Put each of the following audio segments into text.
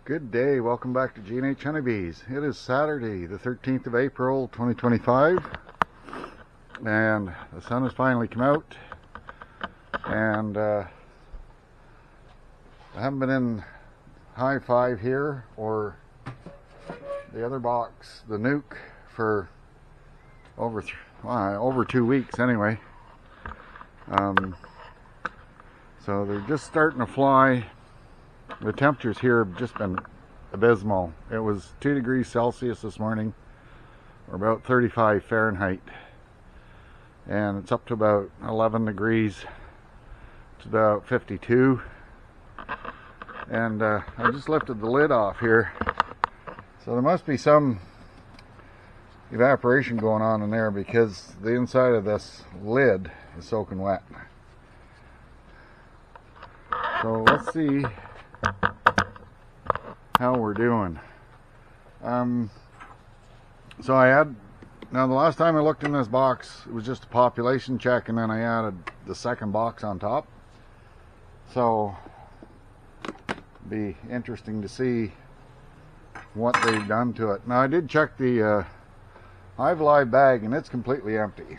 Good day, welcome back to G&H Honey Bees. It is Saturday, the 13th of April, 2025, and the sun has finally come out, and I haven't been in Hive 5 here, or the other box, the Nuke, for over 2 weeks anyway. So they're just starting to fly. The temperatures here have just been abysmal. It was 2 degrees Celsius this morning, or about 35 Fahrenheit. And it's up to about 11 degrees. It's about 52. And I just lifted the lid off here. So there must be some evaporation going on in there because the inside of this lid is soaking wet. So let's see how we're doing. So I had, now the last time I looked in this box, it was just a population check, and then I added the second box on top. So it'd be interesting to see what they've done to it. Now I did check the Hive Live bag, and it's completely empty.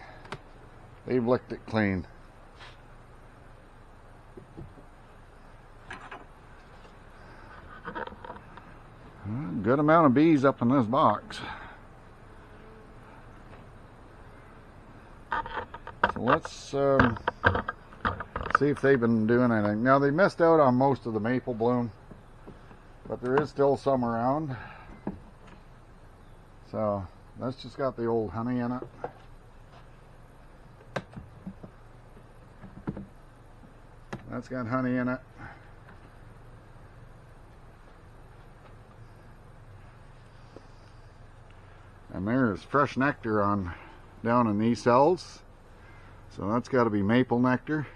They've licked it clean. Good amount of bees up in this box. So let's see if they've been doing anything. Now they missed out on most of the maple bloom, but there is still some around. So that's just got the old honey in it. That's got honey in it. And there's fresh nectar down in these cells. So that's got to be maple nectar.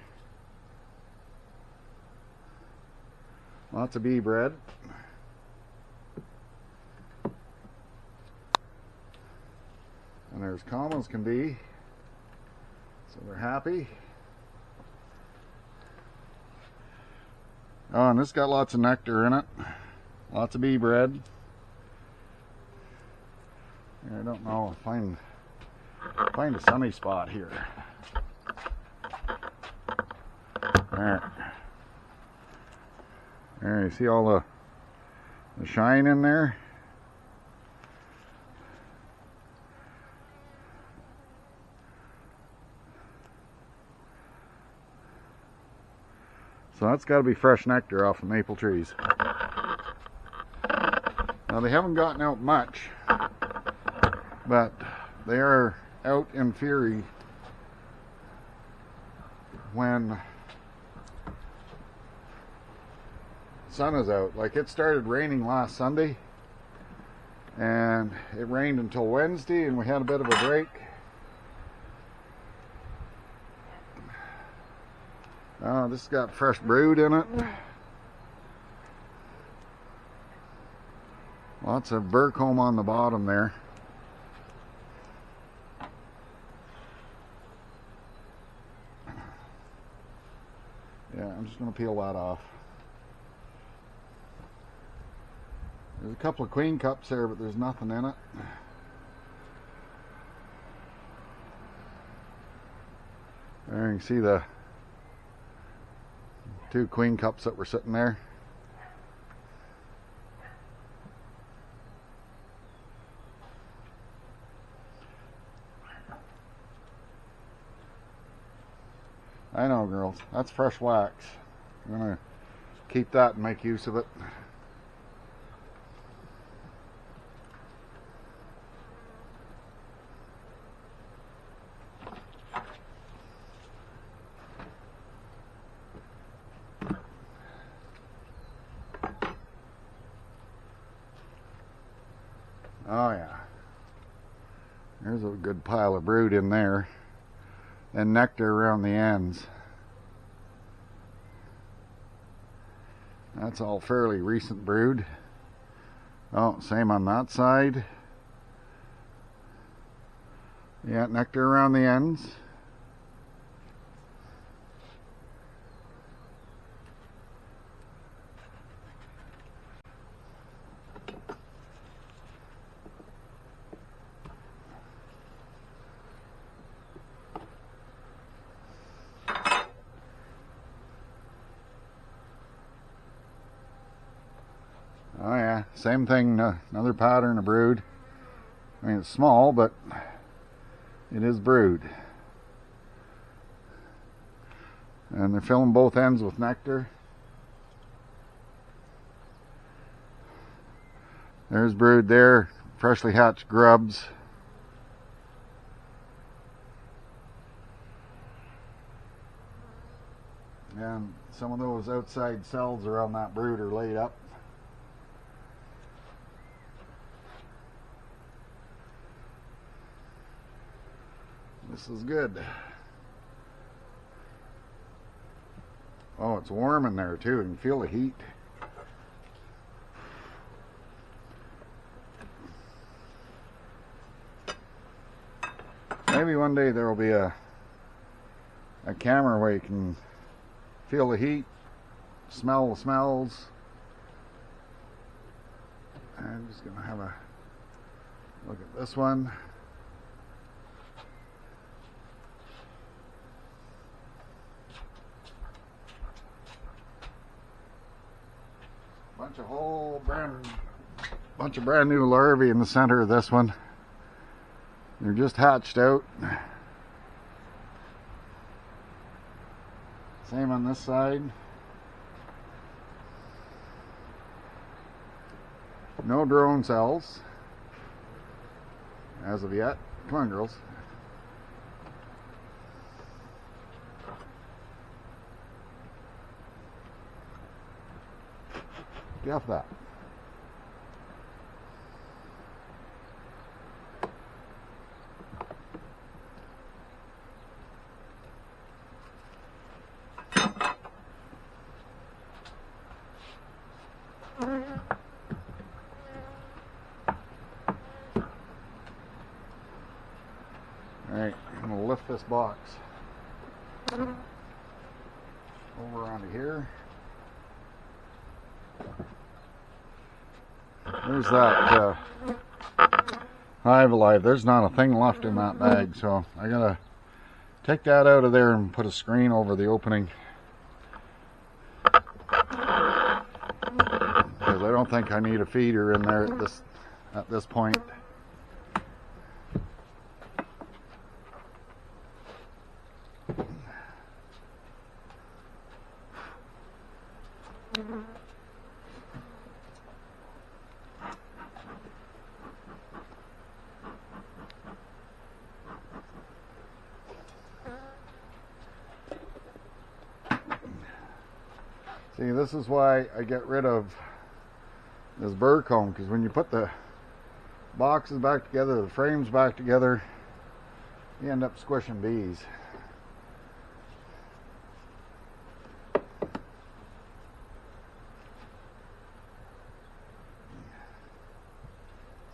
Lots of bee bread. And there's calm as can be. So they're happy. Oh, and this got lots of nectar in it. Lots of bee bread. I don't know, find a sunny spot here. There, you see all the shine in there? So that's got to be fresh nectar off the maple trees. Now they haven't gotten out much, but they are out in fury when the sun is out. Like, it started raining last Sunday, and it rained until Wednesday, and we had a bit of a break. This has got fresh brood in it. Lots of burr comb on the bottom there. Yeah, I'm just going to peel that off. There's a couple of queen cups there, but there's nothing in it. There you can see the 2 queen cups that were sitting there. I know, girls, that's fresh wax. I'm gonna keep that and make use of it. Oh yeah, there's a good pile of brood in there, and nectar around the ends. That's all fairly recent brood. Oh, same on that side. Yeah, nectar around the ends. Yeah, same thing, another pattern of brood. I mean, it's small, but it is brood. And they're filling both ends with nectar. There's brood there, freshly hatched grubs. And some of those outside cells around that brood are laid up. This is good. Oh, it's warm in there too. You can feel the heat. Maybe one day there will be a camera where you can feel the heat, smell the smells. I'm just going to have a look at this one. Bunch of brand new larvae in the center of this one. They're just hatched out. Same on this side. No drone cells as of yet. Come on, girls. Get off that. Alright, I'm going to lift this box over onto here. There's that Hive alive. There's not a thing left in that bag, so I gotta take that out of there and put a screen over the opening, because I don't think I need a feeder in there at this point. See, this is why I get rid of this burr comb, because when you put the boxes back together, the frames back together, you end up squishing bees.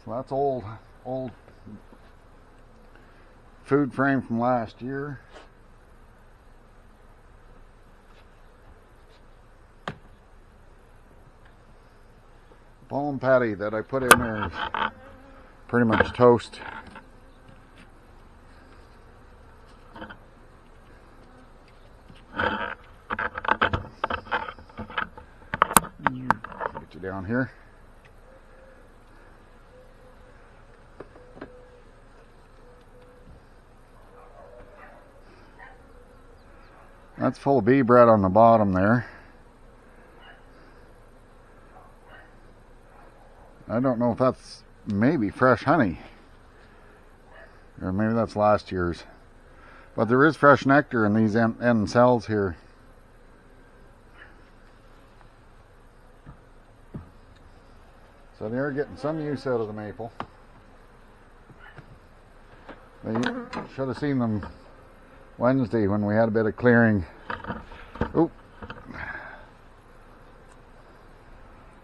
So that's old food frame from last year. Pollen patty that I put in there is pretty much toast. Get you down here. That's full of bee bread on the bottom there. I don't know if that's maybe fresh honey, or maybe that's last year's, but there is fresh nectar in these end cells here. So they're getting some use out of the maple. They should have seen them Wednesday when we had a bit of clearing. Oop.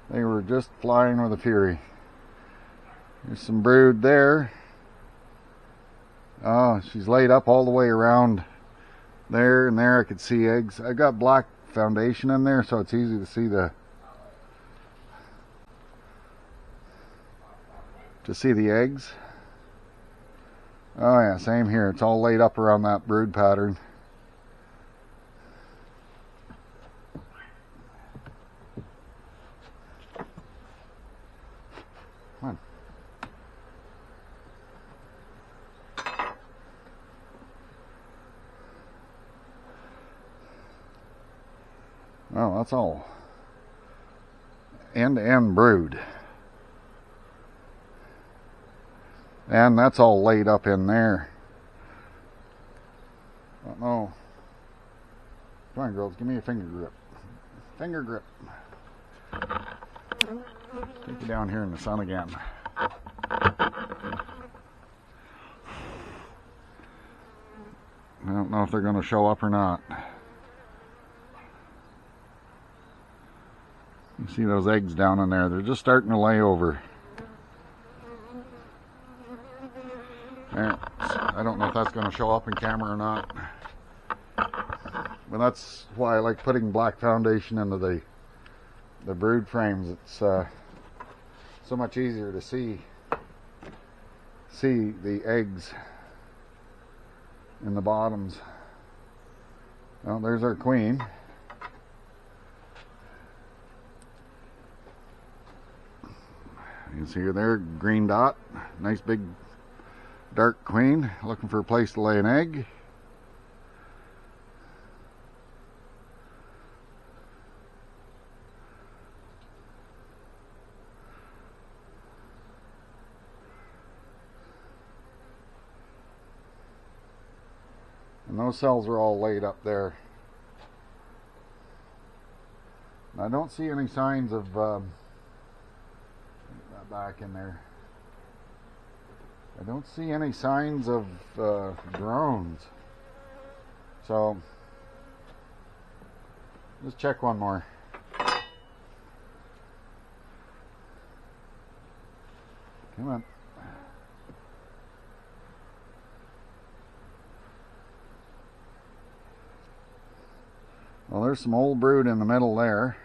They were just flying with a fury. There's some brood there. Oh, she's laid up all the way around there, and there I could see eggs. I got black foundation in there, so it's easy to see the eggs. Oh yeah, same here. It's all laid up around that brood pattern. Come on. Well, that's all end-to-end brood. And that's all laid up in there. Don't know. Come on, girls, give me a finger grip. Finger grip. Take you down here in the sun again. I don't know if they're going to show up or not. You see those eggs down in there? They're just starting to lay over. There. I don't know if that's going to show up in camera or not. But that's why I like putting black foundation into the brood frames. It's so much easier to see the eggs in the bottoms. Well, there's our queen. You can see her there, green dot, nice big dark queen, looking for a place to lay an egg. And those cells are all laid up there. And I don't see any signs of back in there. I don't see any signs of drones. So just check one more. Come on. Well, there's some old brood in the middle there.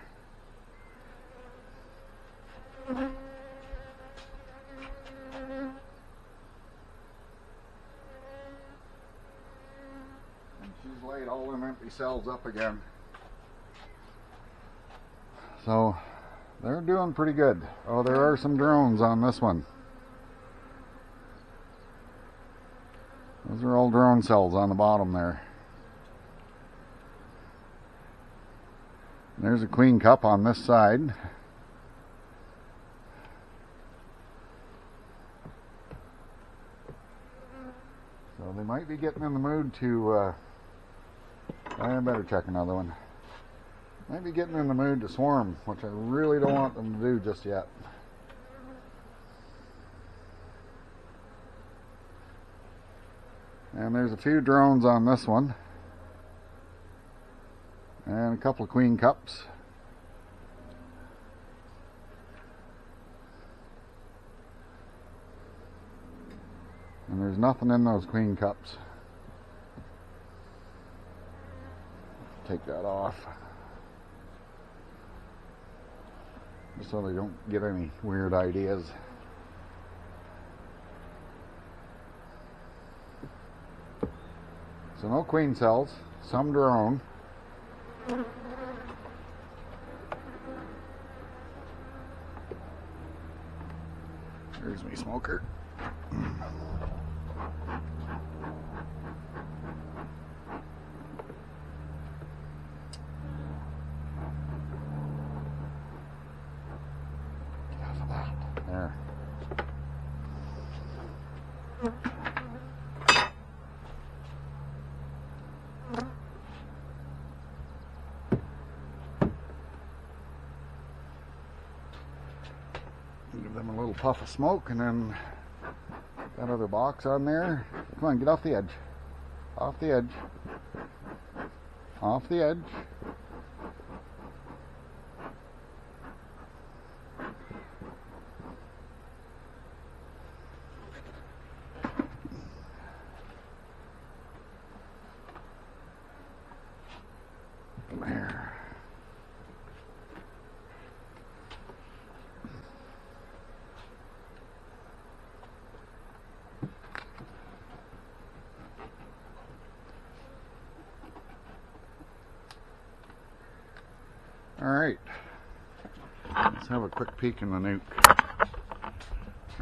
She's laid all them empty cells up again. So they're doing pretty good. Oh, there are some drones on this one. Those are all drone cells on the bottom there. There's a queen cup on this side. So they might be getting in the mood to I better check another one. Might be getting in the mood to swarm, which I really don't want them to do just yet. And there's a few drones on this one. And a couple of queen cups. And there's nothing in those queen cups. Take that off. Just so they don't get any weird ideas. So no queen cells, some drone. There's my smoker. There. Give them a little puff of smoke, and then that other box on there. Come on, get off the edge. Off the edge. Off the edge. There. All right, let's have a quick peek in the nuke.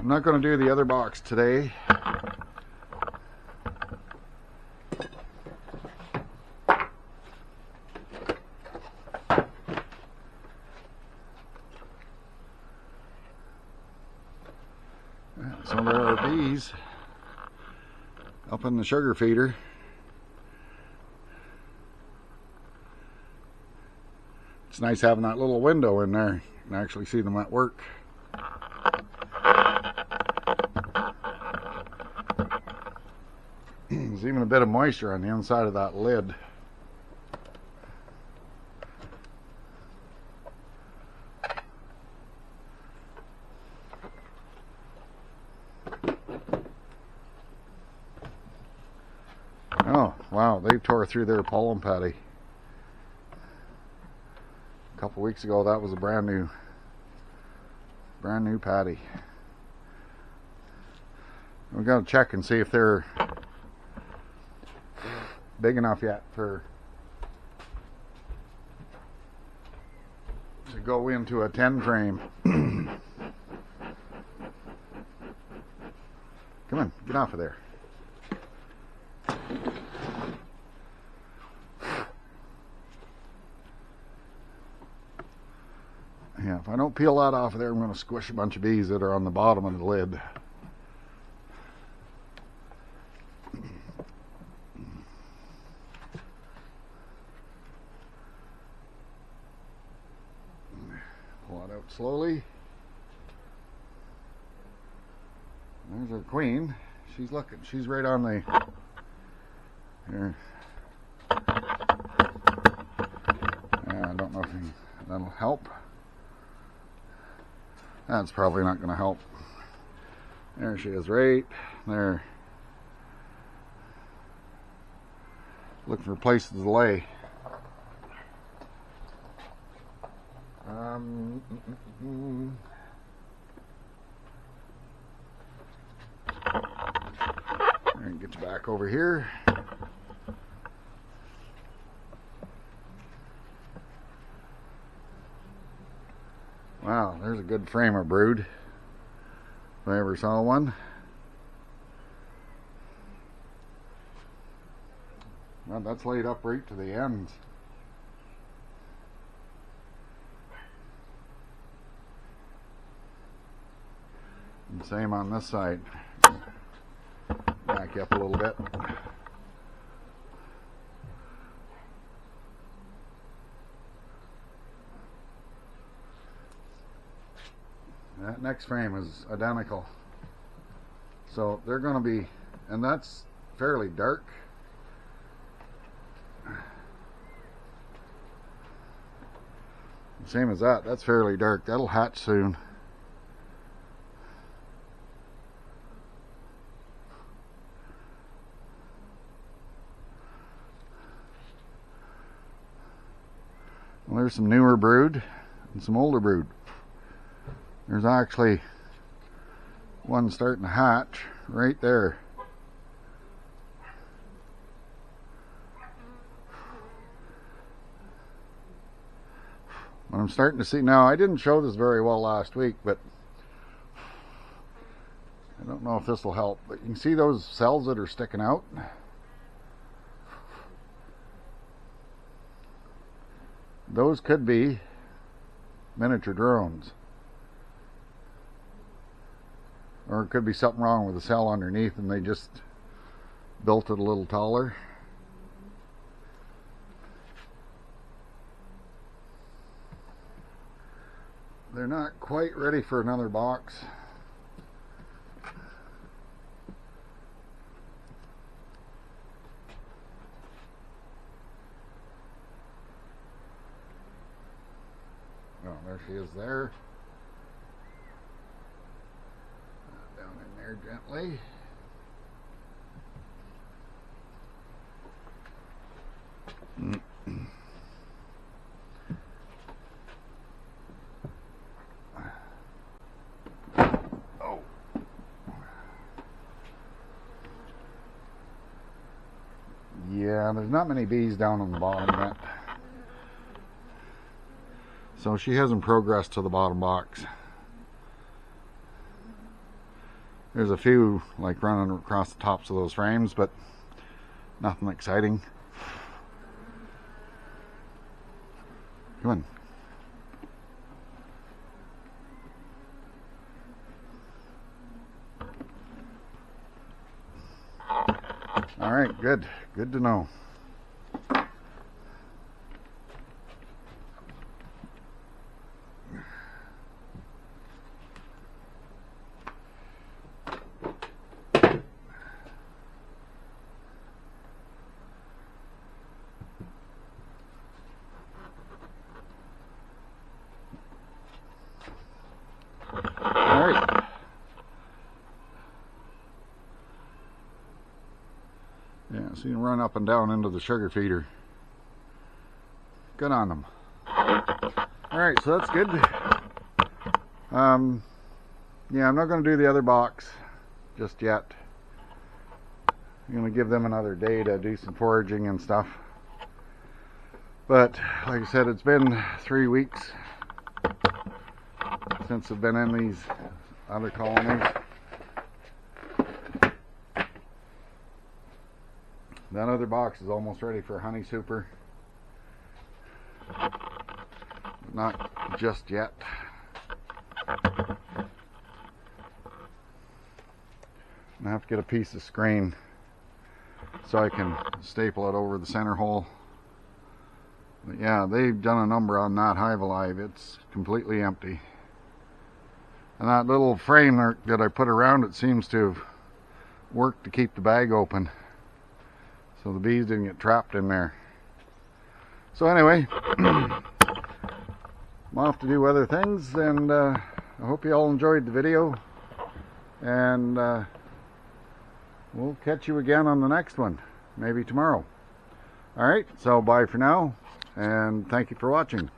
I'm not going to do the other box today. So there are bees up in the sugar feeder. It's nice having that little window in there and actually see them at work. There's even a bit of moisture on the inside of that lid. Oh, wow, they tore through their pollen patty. A couple weeks ago, that was a brand new patty. We've got to check and see if they're big enough yet to go into a 10 frame. Come on, get off of there. Yeah, if I don't peel that off of there, I'm going to squish a bunch of bees that are on the bottom of the lid. Pull it out slowly. There's our queen. She's looking. She's right on the... Here. Yeah, I don't know if that'll help. That's probably not going to help. There she is, right there. Looking for places to lay. And get you back over here. Wow, there's a good frame of brood, if I ever saw one. Well, that's laid up right to the ends. And same on this side. Back up a little bit. That next frame is identical. So they're going to be, and that's fairly dark. Same as that, that's fairly dark. That'll hatch soon. Well, there's some newer brood and some older brood. There's actually one starting to hatch right there. What I'm starting to see now, I didn't show this very well last week, but I don't know if this will help, but you can see those cells that are sticking out. Those could be miniature drones. Or it could be something wrong with the cell underneath and they just built it a little taller. They're not quite ready for another box. Oh, there she is there. Down in there gently. Oh. Yeah, there's not many bees down on the bottom yet. So she hasn't progressed to the bottom box. There's a few like running across the tops of those frames, but nothing exciting. Come on. All right, good. Good to know. Yeah, so you can run up and down into the sugar feeder. Good on them. Alright, so that's good. Yeah, I'm not going to do the other box just yet. I'm going to give them another day to do some foraging and stuff. But, like I said, it's been 3 weeks since I've been in these other colonies. That other box is almost ready for honey super. But not just yet. I have to get a piece of screen so I can staple it over the center hole. But yeah, they've done a number on that Hive Alive. It's completely empty. And that little frame that I put around it seems to have worked to keep the bag open, so the bees didn't get trapped in there. So anyway, I'm off to do other things, and I hope you all enjoyed the video, and we'll catch you again on the next one, maybe tomorrow. Alright, so bye for now, and thank you for watching.